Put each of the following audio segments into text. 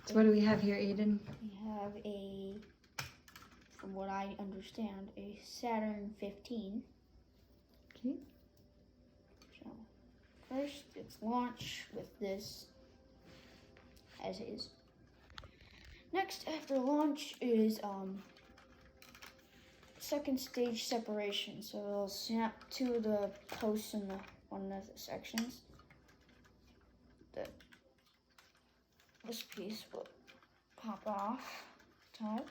So what do we have here, Aiden? We have from what I understand, a Saturn 15. Okay. So first, it's launch with this as is. Next, after launch is second stage separation. So it'll snap to the posts in one of the sections. This piece will pop off top.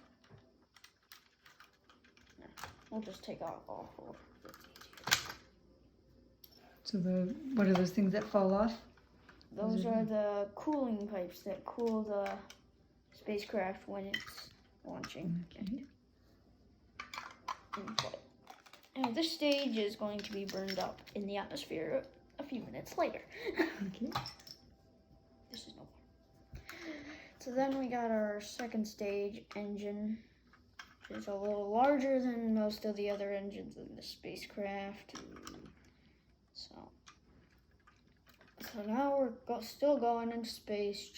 No, we'll just take off all four. So what are those things that fall off? Those are the cooling pipes that cool the spacecraft when it's launching. Okay. Now this stage is going to be burned up in the atmosphere a few minutes later. Okay. This is no fun. So then we got our second stage engine, which is a little larger than most of the other engines in the spacecraft. So now we're still going into space.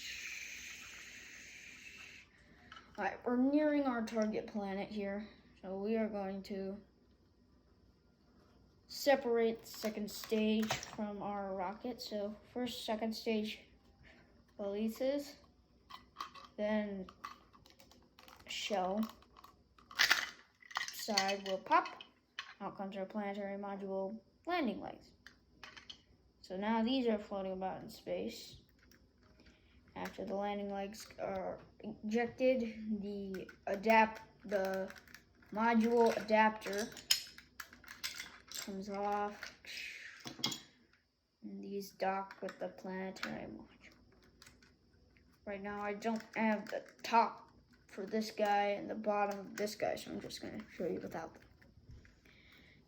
Alright, we're nearing our target planet here. So we are going to separate the second stage from our rocket. So first, second stage releases, then shell side will pop. Out comes our planetary module landing legs. So now these are floating about in space. After the landing legs are ejected, the module adapter comes off, and these dock with the planetary module. Right now I don't have the top for this guy and the bottom of this guy, so I'm just going to show you without them.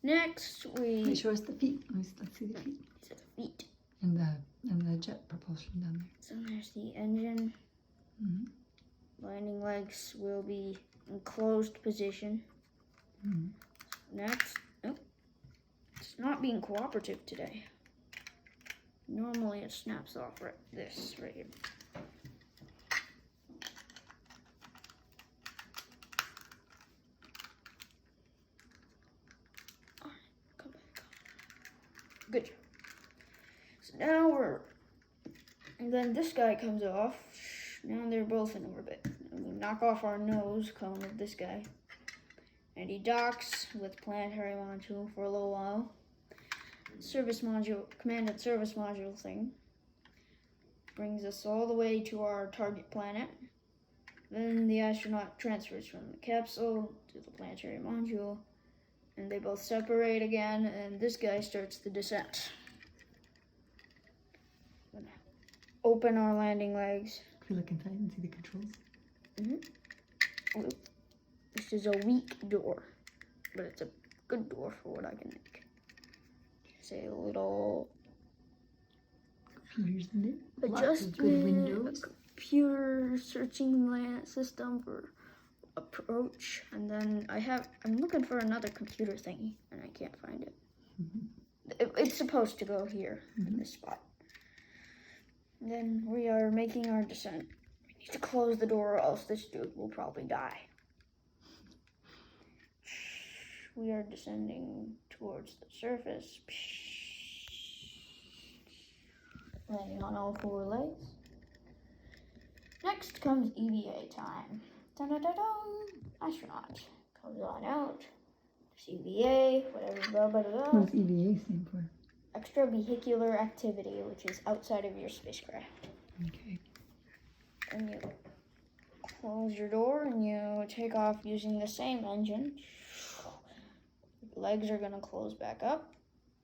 Next, Show us the feet. Let's see the feet. These are the feet. And the jet propulsion down there. So there's the engine. Mm-hmm. Landing legs will be in closed position. Mm-hmm. Next, it's not being cooperative today. Normally it snaps off right here. Come back. Good job. So now and then this guy comes off. Now they're both in orbit. And we knock off our nose cone of this guy. And he docks with planetary module for a little while. Service module, commanded service module thing. Brings us all the way to our target planet. Then the astronaut transfers from the capsule to the planetary module. And they both separate again, and this guy starts the descent. Open our landing legs. Can we look inside and see the controls? Mm-hmm. This is a weak door, but it's a good door for what I can make. Say a little computers in it. Adjustment, good windows. Computer searching system for approach, and then I'm looking for another computer thingy, and I can't find it. Mm-hmm. It's supposed to go here in this spot. Then we are making our descent. We need to close the door or else this dude will probably die. We are descending towards the surface. Landing on all four legs. Next comes EVA time. Dun-dun-dun-dun. Astronaut comes on out. EVA, whatever, blah, blah, blah. What does EVA stand for? Extravehicular activity, which is outside of your spacecraft. Okay. And you close your door and you take off using the same engine. Legs are going to close back up.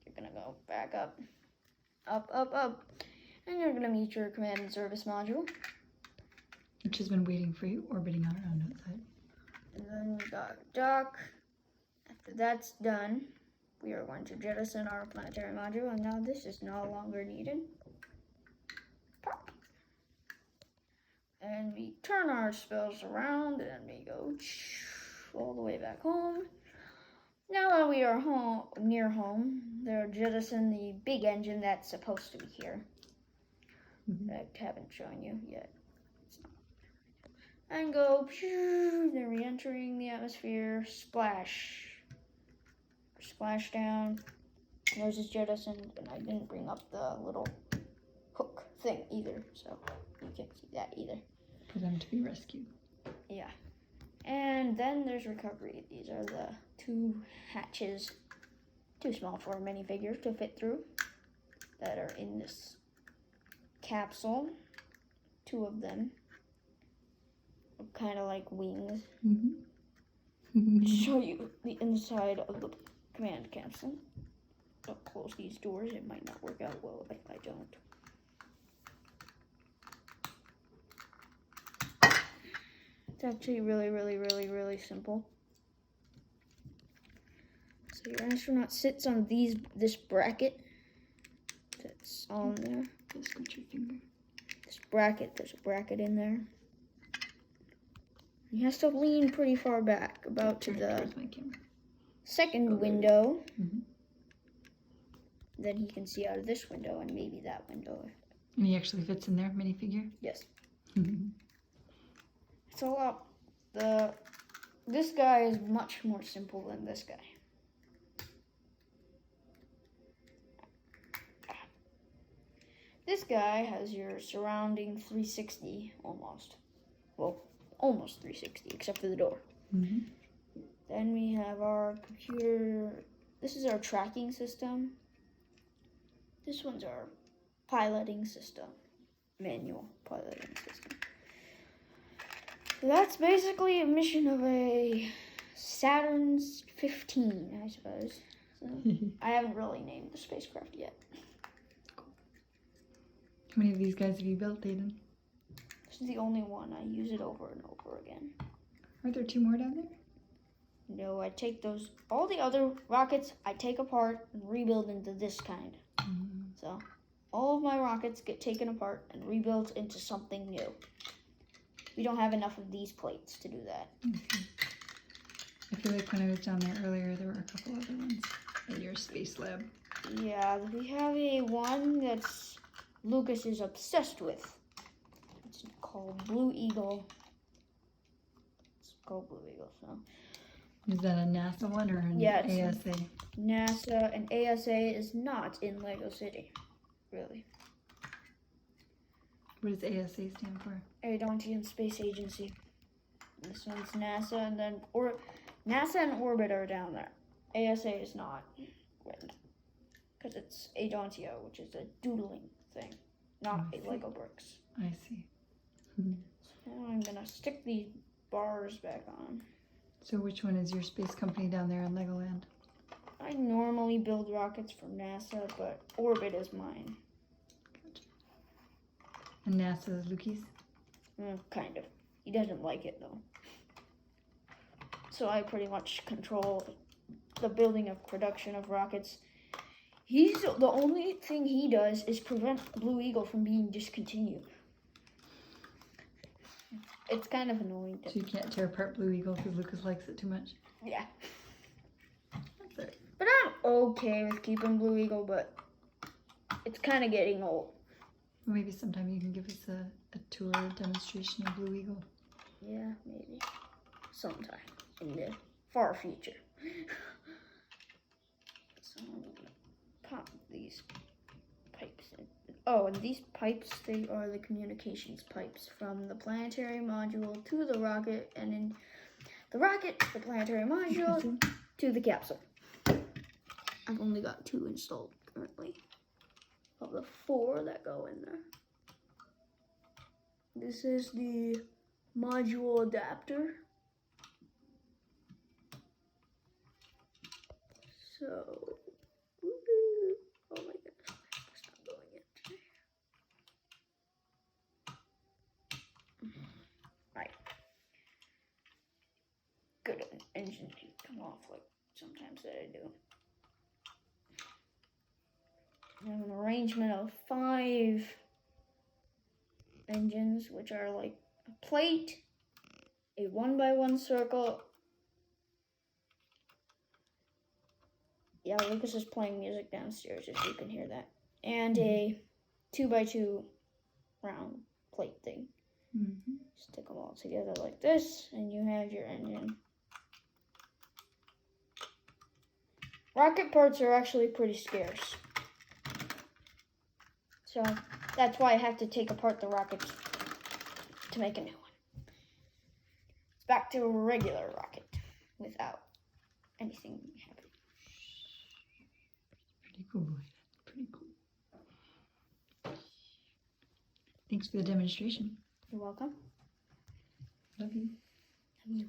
You're going to go back up, up, up, up. And you're going to meet your command and service module. Which has been waiting for you, orbiting around outside. And then we got dock. After that's done, we are going to jettison our planetary module, and now this is no longer needed. Pop. And we turn our spells around, and we go all the way back home. Now that we are near home, they'll jettison the big engine that's supposed to be here. that I haven't shown you yet. And go, they're re-entering the atmosphere, splash. Splash down. There's his jettisoned, and I didn't bring up the little hook thing either, so you can't see that either. For them to be rescued. Yeah. And then there's recovery. These are the 2 hatches, too small for a minifigure to fit through, that are in this capsule. 2 of them. Kind of like wings. Show you the inside of the command capsule. Don't close these doors. It might not work out well if I don't. It's actually really simple. So your astronaut sits on this bracket that's on there. Just put your finger. This bracket, there's a bracket in there. He has to lean pretty far back, about to the second window. Then he can see out of this window and maybe that window. And he actually fits in there, minifigure? Yes. It's a lot. This guy is much more simple than this guy. This guy has your surrounding 360 almost. Well, almost 360 except for the door. Then we have our computer. This is our tracking system. This one's our piloting system. Manual piloting system. That's basically a mission of a Saturn's 15, I suppose. So, I haven't really named the spacecraft yet. How many of these guys have you built, Aiden? This is the only one. I use it over and over again. Are there 2 more down there? No, I take all the other rockets, I take apart and rebuild into this kind. So, all of my rockets get taken apart and rebuilt into something new. We don't have enough of these plates to do that. I feel like when I was down there earlier, there were a couple other ones in your space lab. Yeah, we have one that's Lucas is obsessed with. It's called Blue Eagle. It's called Blue Eagle, so. Is that a NASA one or an ASA? NASA, and ASA is not in Lego City, really. What does ASA stand for? Adontian Space Agency. This one's NASA, and then NASA and Orbit are down there. ASA is not, because it's Adontia, which is a doodling thing, not a Lego bricks. I see. So I'm gonna stick these bars back on. So which one is your space company down there in Legoland? I normally build rockets for NASA, but Orbit is mine. Gotcha. And NASA is Lukey's? Kind of. He doesn't like it though. So I pretty much control the building of production of rockets. The only thing he does is prevent Blue Eagle from being discontinued. It's kind of annoying. So you can't tear apart Blue Eagle because Lucas likes it too much? Yeah. That's it. But I'm okay with keeping Blue Eagle, but it's kind of getting old. Maybe sometime you can give us a tour demonstration of Blue Eagle. Yeah, maybe. Sometime in the far future. So I'm gonna pop these pipes in. Oh, and these pipes, they are the communications pipes from the planetary module to the rocket, and in the rocket, the planetary module, to the capsule. I've only got 2 installed currently, of the 4 that go in there. This is the module adapter. So, oh my goodness, it's not going in. Right. Good, engine didn't come off like sometimes that I do. I have an arrangement of 5 engines, which are like a plate, a 1x1 circle. Yeah, Lucas is playing music downstairs, if you can hear that. And a 2x2 round plate thing. Mm-hmm. Stick them all together like this, and you have your engine. Rocket parts are actually pretty scarce. So that's why I have to take apart the rockets to make a new one. Back to a regular rocket without anything happening. Pretty cool, boy. Pretty cool. Thanks for the demonstration. You're welcome. Love you. Love you.